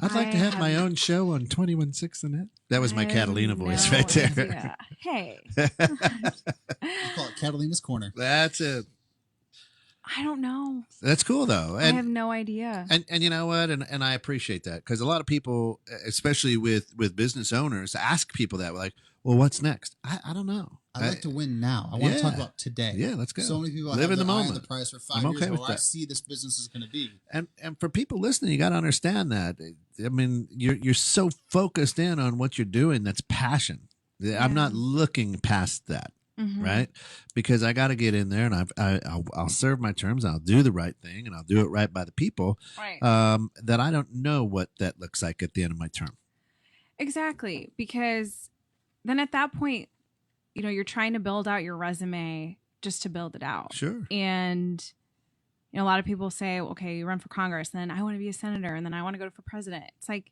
I'd like to I have my have- own show on 21-6 and that. That was my I Catalina have voice no right there. idea. Hey. I call it Catalina's Corner. That's it. I don't know. That's cool though. I have no idea. And you know what? And I appreciate that, because a lot of people, especially with business owners, ask people that, like, well, what's next? I don't know. I like to win now. I want to talk about today. Yeah, let's go. So many people Live have in the their eye on moment. the prize for 5 I'm years. okay with Well, I that. see this business is going to be. And for people listening, you got to understand that. I mean, you're so focused in on what you're doing. That's passion. I'm not looking past that. right? Because I got to get in there and I'll serve my terms. And I'll do the right thing and I'll do it right by the people. Right. That I don't know what that looks like at the end of my term. Exactly. Because then at that point, you're trying to build out your resume just to build it out. Sure. And a lot of people say, okay, you run for Congress, then I want to be a senator, and then I want to go for president. It's like,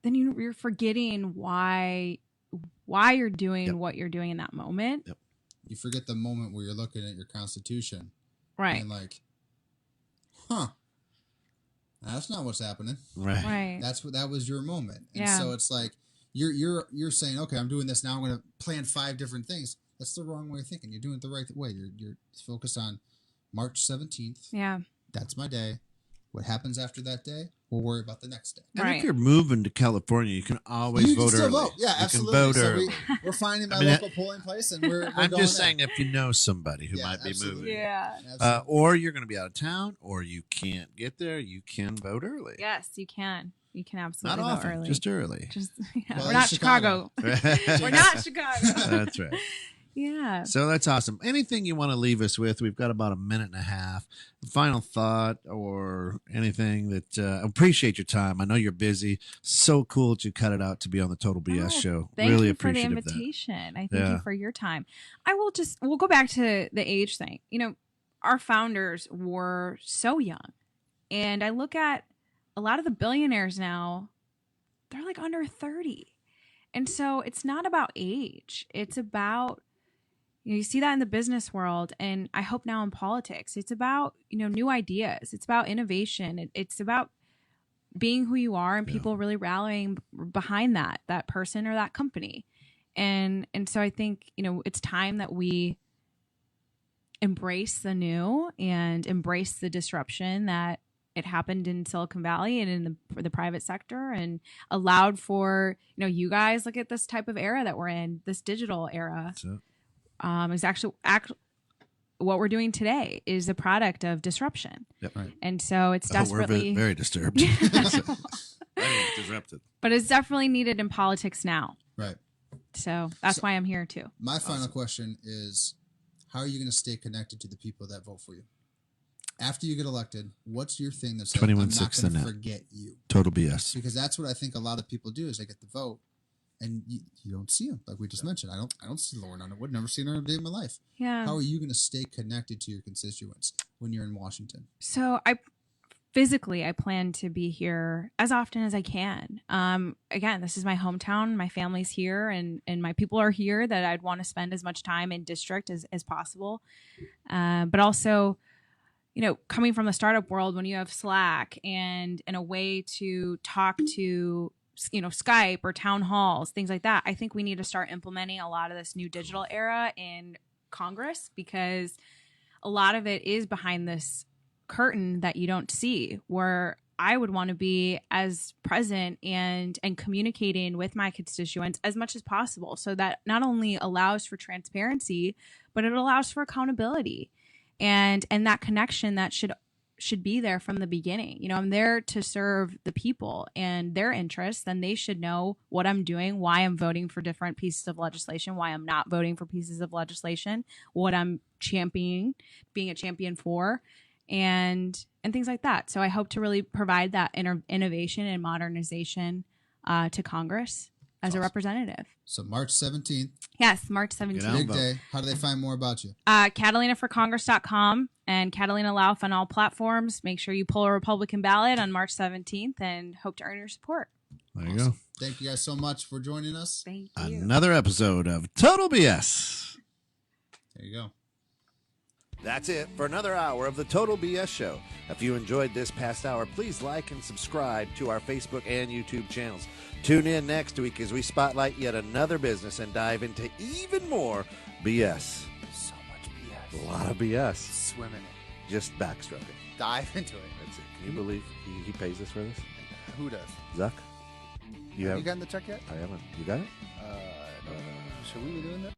then you're forgetting why you're doing what you're doing in that moment. Yep. You forget the moment where you're looking at your Constitution. Right. And like, that's not what's happening. Right. That was your moment. And Yeah. so it's like you're saying, okay, I'm doing this now. I'm going to plan 5 different things. That's the wrong way of thinking. You're doing it the right way. You're focused on March 17th. Yeah. That's my day. What happens after that day, we'll worry about the next day. And if you're moving to California, you can always You vote can still early. vote. Yeah, you absolutely. Can vote So early. we're finding my I mean, local polling place, and we're I'm going just there. saying if you know somebody who Yeah, might be absolutely. moving. Yeah. Absolutely. Or you're going to be out of town, or you can't get there, you can vote early. Yes, you can. You can Not absolutely vote often, early. just early. Well, we're not Chicago. We're not Chicago. That's right. Yeah. So that's awesome. Anything you want to leave us with? We've got about a minute and a half. Final thought or anything that appreciate your time. I know you're busy. So cool that you cut it out to be on the Total BS show. Thank really you for the appreciative invitation. I thank Yeah. you for your time. We'll go back to the age thing. Our founders were so young. And I look at a lot of the billionaires now, they're like under 30. And so it's not about age. It's about, you see that in the business world, and I hope now in politics. It's about, new ideas. It's about innovation. It's about being who you are and people really rallying behind that person or that company. And so I think, it's time that we embrace the new and embrace the disruption that it happened in Silicon Valley and in the private sector, and allowed for, you guys look at this type of era that we're in, this digital era. Is actually what we're doing today is a product of disruption. Yep. Right. And so it's desperately we're very disturbed. Very disrupted. But it's definitely needed in politics now. Right. So that's why I'm here too. My final question is, how are you going to stay connected to the people that vote for you? After you get elected, what's your thing that's like, I'm not going to forget you? Total BS. Because that's what I think a lot of people do is they get the vote. And you don't see them, like we just mentioned. I don't see Lauren Underwood. Never seen her a day in my life. Yeah. How are you going to stay connected to your constituents when you're in Washington? So I plan to be here as often as I can. Again, this is my hometown. My family's here, and my people are here. That I'd want to spend as much time in district as possible. But also, coming from the startup world, when you have Slack and a way to talk to Skype or town halls, things like that, I think we need to start implementing a lot of this new digital era in Congress, because a lot of it is behind this curtain that you don't see, where I would want to be as present and communicating with my constituents as much as possible, so that not only allows for transparency, but it allows for accountability and that connection that should be there from the beginning. I'm there to serve the people and their interests, then they should know what I'm doing, why I'm voting for different pieces of legislation, why I'm not voting for pieces of legislation, what I'm championing, being a champion for, and things like that. So I hope to really provide that innovation and modernization to Congress as a representative. So March 17th. Yes, March 17th. Big day. How do they find more about you? CatalinaforCongress.com and Catalina Lauf on all platforms. Make sure you pull a Republican ballot on March 17th and hope to earn your support. There you go. Thank you guys so much for joining us. Thank you. Another episode of Total BS. There you go. That's it for another hour of the Total BS Show. If you enjoyed this past hour, please like and subscribe to our Facebook and YouTube channels. Tune in next week as we spotlight yet another business and dive into even more BS. So much BS. A lot of BS. Swim in it. Just backstroking. Dive into it. That's it. Can you believe he pays us for this? Who does? Zuck? Have you gotten the check yet? I haven't. You got it? Should we be doing that?